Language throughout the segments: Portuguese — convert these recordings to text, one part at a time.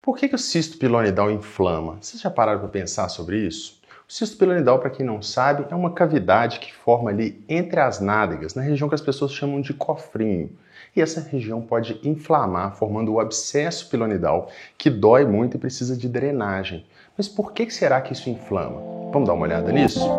Por que o cisto pilonidal inflama? Vocês já pararam para pensar sobre isso? O cisto pilonidal, para quem não sabe, é uma cavidade que forma ali entre as nádegas, na região que as pessoas chamam de cofrinho. E essa região pode inflamar, formando o abscesso pilonidal, que dói muito e precisa de drenagem. Mas por que será que isso inflama? Vamos dar uma olhada nisso?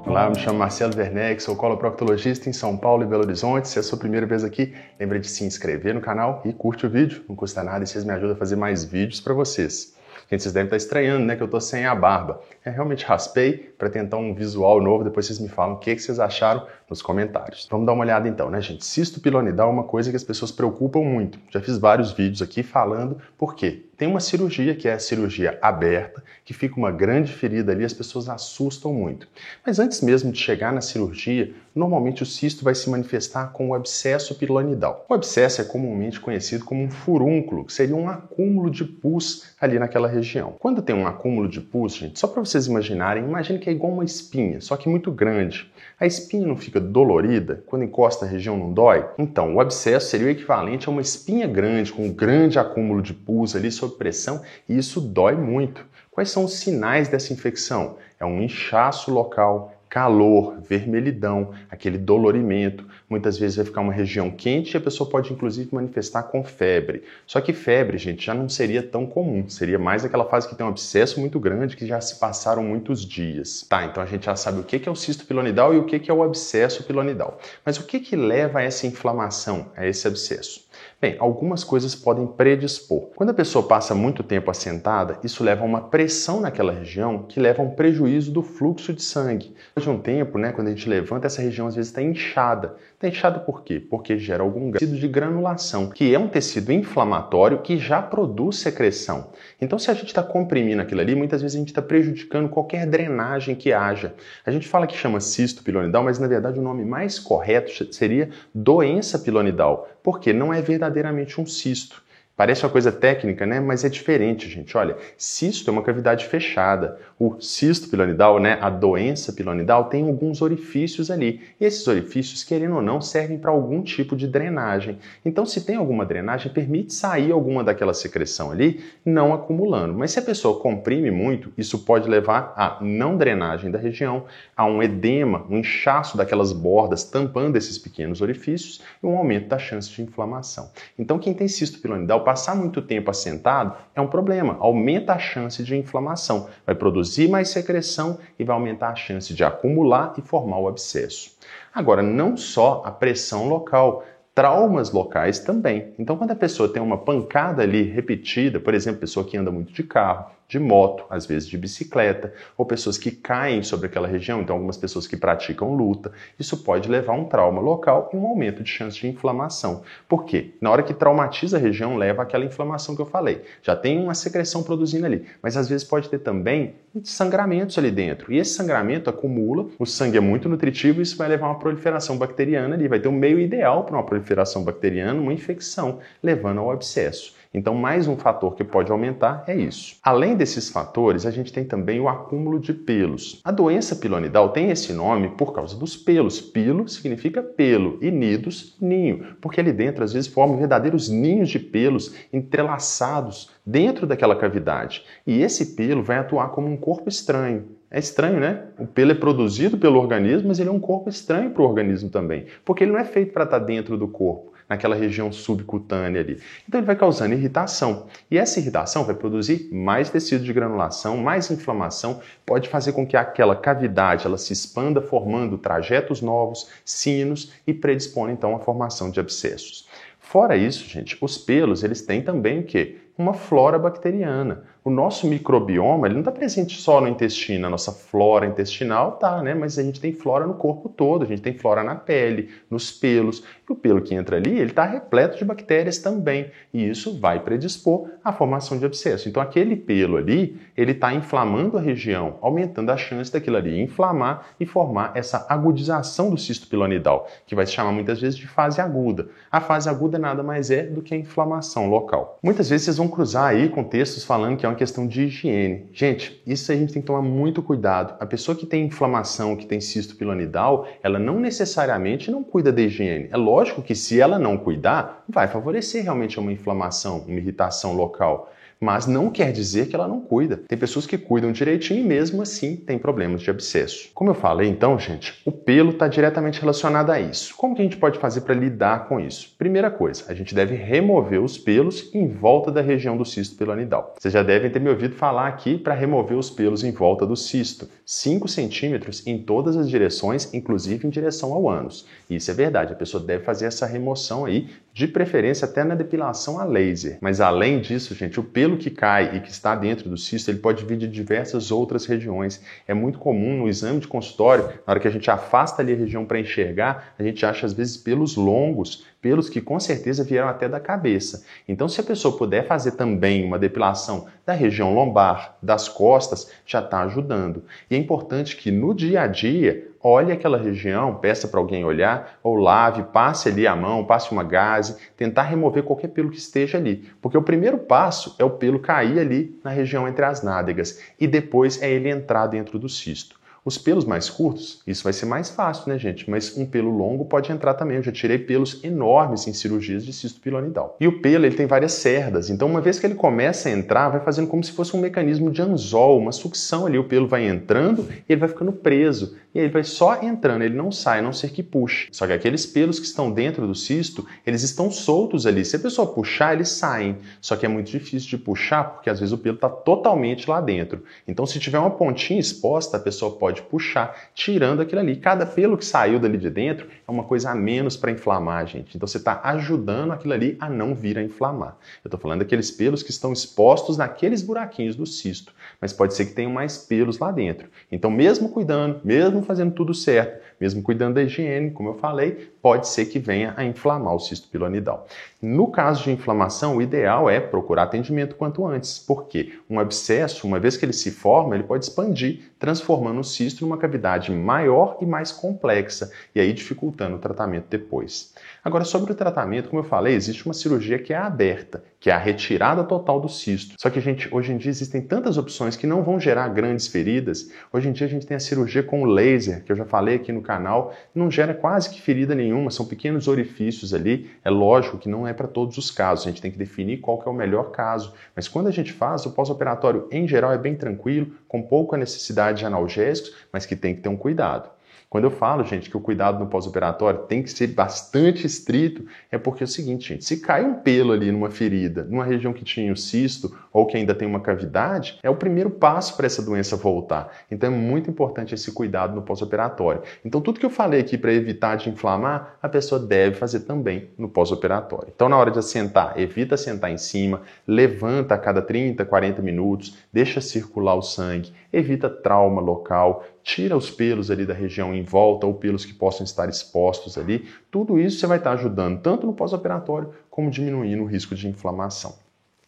Olá, eu me chamo Marcelo Werneck, sou coloproctologista em São Paulo e Belo Horizonte. Se é a sua primeira vez aqui, lembre de se inscrever no canal e curte o vídeo. Não custa nada e vocês me ajudam a fazer mais vídeos para vocês. Gente, vocês devem estar estranhando, né, que eu tô sem a barba. Eu realmente raspei para tentar um visual novo, depois vocês me falam o que vocês acharam nos comentários. Vamos dar uma olhada então, né, gente? Cisto pilonidal é uma coisa que as pessoas preocupam muito. Já fiz vários vídeos aqui falando por quê. Tem uma cirurgia, que é a cirurgia aberta, que fica uma grande ferida ali, as pessoas assustam muito. Mas antes mesmo de chegar na cirurgia, normalmente o cisto vai se manifestar com o abscesso pilonidal. O abscesso é comumente conhecido como um furúnculo, que seria um acúmulo de pus ali naquela região. Quando tem um acúmulo de pus, gente, só para vocês imaginarem, imagine que é igual uma espinha, só que muito grande. A espinha não fica dolorida? Quando encosta a região não dói? Então, o abscesso seria o equivalente a uma espinha grande, com um grande acúmulo de pus ali sob pressão, e isso dói muito. Quais são os sinais dessa infecção? É um inchaço local, calor, vermelhidão, aquele dolorimento. Muitas vezes vai ficar uma região quente e a pessoa pode inclusive manifestar com febre. Só que febre, gente, já não seria tão comum. Seria mais aquela fase que tem um abscesso muito grande, que já se passaram muitos dias. Tá, então a gente já sabe o que é o cisto pilonidal e o que é o abscesso pilonidal. Mas o que leva a essa inflamação, a esse abscesso? Bem, algumas coisas podem predispor. Quando a pessoa passa muito tempo assentada, isso leva a uma pressão naquela região que leva a um prejuízo do fluxo de sangue. Depois de um tempo, né, quando a gente levanta, essa região às vezes está inchada. Está inchada por quê? Porque gera algum tecido de granulação, que é um tecido inflamatório que já produz secreção. Então, se a gente está comprimindo aquilo ali, muitas vezes a gente está prejudicando qualquer drenagem que haja. A gente fala que chama cisto pilonidal, mas na verdade o nome mais correto seria doença pilonidal, porque não é verdadeiramente um cisto. Parece uma coisa técnica, né? Mas é diferente, gente. Olha, cisto é uma cavidade fechada. O cisto pilonidal, né, a doença pilonidal, tem alguns orifícios ali. E esses orifícios, querendo ou não, servem para algum tipo de drenagem. Então, se tem alguma drenagem, permite sair alguma daquela secreção ali, não acumulando. Mas se a pessoa comprime muito, isso pode levar a não drenagem da região, a um edema, um inchaço daquelas bordas tampando esses pequenos orifícios e um aumento da chance de inflamação. Então, quem tem cisto pilonidal, passar muito tempo assentado é um problema, aumenta a chance de inflamação, vai produzir mais secreção e vai aumentar a chance de acumular e formar o abscesso. Agora, não só a pressão local, traumas locais também. Então, quando a pessoa tem uma pancada ali repetida, por exemplo, pessoa que anda muito de carro, de moto, às vezes de bicicleta, ou pessoas que caem sobre aquela região, então algumas pessoas que praticam luta, isso pode levar a um trauma local e um aumento de chance de inflamação. Por quê? Na hora que traumatiza a região, leva àquela inflamação que eu falei. Já tem uma secreção produzindo ali, mas às vezes pode ter também sangramentos ali dentro. E esse sangramento acumula, o sangue é muito nutritivo e isso vai levar a uma proliferação bacteriana ali, vai ter um meio ideal para uma proliferação bacteriana, uma infecção, levando ao abscesso. Então, mais um fator que pode aumentar é isso. Além desses fatores, a gente tem também o acúmulo de pelos. A doença pilonidal tem esse nome por causa dos pelos. Pilo significa pelo e nidos, ninho, porque ali dentro às vezes formam verdadeiros ninhos de pelos entrelaçados dentro daquela cavidade. E esse pelo vai atuar como um corpo estranho. É estranho, né? O pelo é produzido pelo organismo, mas ele é um corpo estranho para o organismo também, porque ele não é feito para estar dentro do corpo, naquela região subcutânea ali. Então ele vai causando irritação. E essa irritação vai produzir mais tecido de granulação, mais inflamação, pode fazer com que aquela cavidade ela se expanda, formando trajetos novos, sinos e predispõe então à formação de abscessos. Fora isso, gente, os pelos eles têm também o quê? Uma flora bacteriana. O nosso microbioma ele não está presente só no intestino, a nossa flora intestinal tá, né? Mas a gente tem flora no corpo todo, a gente tem flora na pele, nos pelos. E o pelo que entra ali, ele está repleto de bactérias também. E isso vai predispor à formação de abscesso. Então aquele pelo ali, ele está inflamando a região, aumentando a chance daquilo ali inflamar e formar essa agudização do cisto pilonidal, que vai se chamar muitas vezes de fase aguda. A fase aguda nada mais é do que a inflamação local. Muitas vezes vocês vão cruzar aí com textos falando que é uma questão de higiene. Gente, isso a gente tem que tomar muito cuidado. A pessoa que tem inflamação, que tem cisto pilonidal, ela não necessariamente não cuida da higiene. É lógico que se ela não cuidar, vai favorecer realmente uma inflamação, uma irritação local. Mas não quer dizer que ela não cuida. Tem pessoas que cuidam direitinho e mesmo assim tem problemas de abscesso. Como eu falei então, gente, o pelo está diretamente relacionado a isso. Como que a gente pode fazer para lidar com isso? Primeira coisa, a gente deve remover os pelos em volta da região do cisto pilonidal. Vocês já devem ter me ouvido falar aqui para remover os pelos em volta do cisto. 5 centímetros em todas as direções, inclusive em direção ao ânus. Isso é verdade, a pessoa deve fazer essa remoção aí, de preferência até na depilação a laser. Mas além disso, gente, o pelo que cai e que está dentro do cisto, ele pode vir de diversas outras regiões. É muito comum no exame de consultório, na hora que a gente afasta ali a região para enxergar, a gente acha às vezes pelos longos, pelos que com certeza vieram até da cabeça. Então, se a pessoa puder fazer também uma depilação da região lombar, das costas, já está ajudando. E é importante que no dia a dia, olhe aquela região, peça para alguém olhar, ou lave, passe ali a mão, passe uma gaze, tentar remover qualquer pelo que esteja ali. Porque o primeiro passo é o pelo cair ali na região entre as nádegas e depois é ele entrar dentro do cisto. Os pelos mais curtos, isso vai ser mais fácil, né, gente? Mas um pelo longo pode entrar também. Eu já tirei pelos enormes em cirurgias de cisto pilonidal. E o pelo, ele tem várias cerdas. Então, uma vez que ele começa a entrar, vai fazendo como se fosse um mecanismo de anzol, uma sucção ali. O pelo vai entrando e ele vai ficando preso. E aí ele vai só entrando, ele não sai, a não ser que puxe. Só que aqueles pelos que estão dentro do cisto, eles estão soltos ali. Se a pessoa puxar, eles saem. Só que é muito difícil de puxar, porque às vezes o pelo está totalmente lá dentro. Então, se tiver uma pontinha exposta, a pessoa pode puxar, tirando aquilo ali. Cada pelo que saiu dali de dentro é uma coisa a menos para inflamar, gente. Então, você está ajudando aquilo ali a não vir a inflamar. Eu estou falando daqueles pelos que estão expostos naqueles buraquinhos do cisto. Mas pode ser que tenham mais pelos lá dentro. Então, mesmo cuidando, mesmo fazendo tudo certo, mesmo cuidando da higiene, como eu falei, pode ser que venha a inflamar o cisto pilonidal. No caso de inflamação, o ideal é procurar atendimento quanto antes, porque um abscesso, uma vez que ele se forma, ele pode expandir, transformando o cisto numa cavidade maior e mais complexa, e aí dificultando o tratamento depois. Agora, sobre o tratamento, como eu falei, existe uma cirurgia que é aberta, que é a retirada total do cisto. Só que, gente, hoje em dia existem tantas opções que não vão gerar grandes feridas. Hoje em dia a gente tem a cirurgia com laser, que eu já falei aqui no canal, não gera quase que ferida nenhuma, são pequenos orifícios ali. É lógico que não é para todos os casos, a gente tem que definir qual que é o melhor caso. Mas quando a gente faz, o pós-operatório em geral é bem tranquilo, com pouca necessidade de analgésicos, mas que tem que ter um cuidado. Quando eu falo, gente, que o cuidado no pós-operatório tem que ser bastante estrito, é porque é o seguinte, gente, se cai um pelo ali numa ferida, numa região que tinha o cisto ou que ainda tem uma cavidade, é o primeiro passo para essa doença voltar. Então é muito importante esse cuidado no pós-operatório. Então tudo que eu falei aqui para evitar de inflamar, a pessoa deve fazer também no pós-operatório. Então na hora de assentar, evita sentar em cima, levanta a cada 30, 40 minutos, deixa circular o sangue, evita trauma local, tira os pelos ali da região em volta ou pelos que possam estar expostos ali. Tudo isso você vai estar ajudando tanto no pós-operatório como diminuindo o risco de inflamação.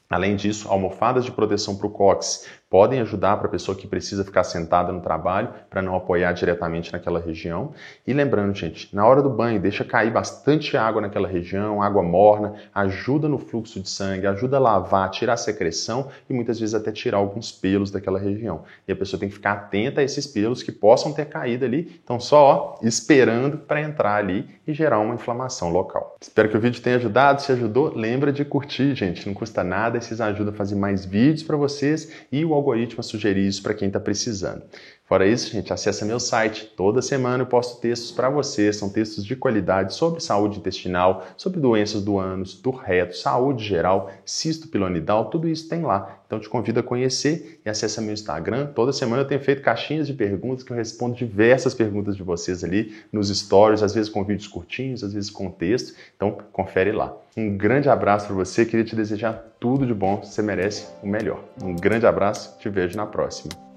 Além disso, almofadas de proteção para o cóccix podem ajudar para a pessoa que precisa ficar sentada no trabalho para não apoiar diretamente naquela região. E lembrando, gente, na hora do banho, deixa cair bastante água naquela região, água morna, ajuda no fluxo de sangue, ajuda a lavar, tirar a secreção e muitas vezes até tirar alguns pelos daquela região. E a pessoa tem que ficar atenta a esses pelos que possam ter caído ali, então só esperando para entrar ali e gerar uma inflamação local. Espero que o vídeo tenha ajudado. Se ajudou, lembra de curtir, gente, não custa nada, esses ajudam a fazer mais vídeos para vocês e o algoritmo a sugerir isso para quem está precisando. Fora isso, gente, acessa meu site. Toda semana eu posto textos para vocês, são textos de qualidade sobre saúde intestinal, sobre doenças do ânus, do reto, saúde geral, cisto pilonidal, tudo isso tem lá. Então te convido a conhecer e acessa meu Instagram. Toda semana eu tenho feito caixinhas de perguntas que eu respondo diversas perguntas de vocês ali nos stories, às vezes com vídeos curtinhos, às vezes com texto. Então confere lá. Um grande abraço para você, queria te desejar tudo de bom, você merece o melhor. Um grande abraço, te vejo na próxima.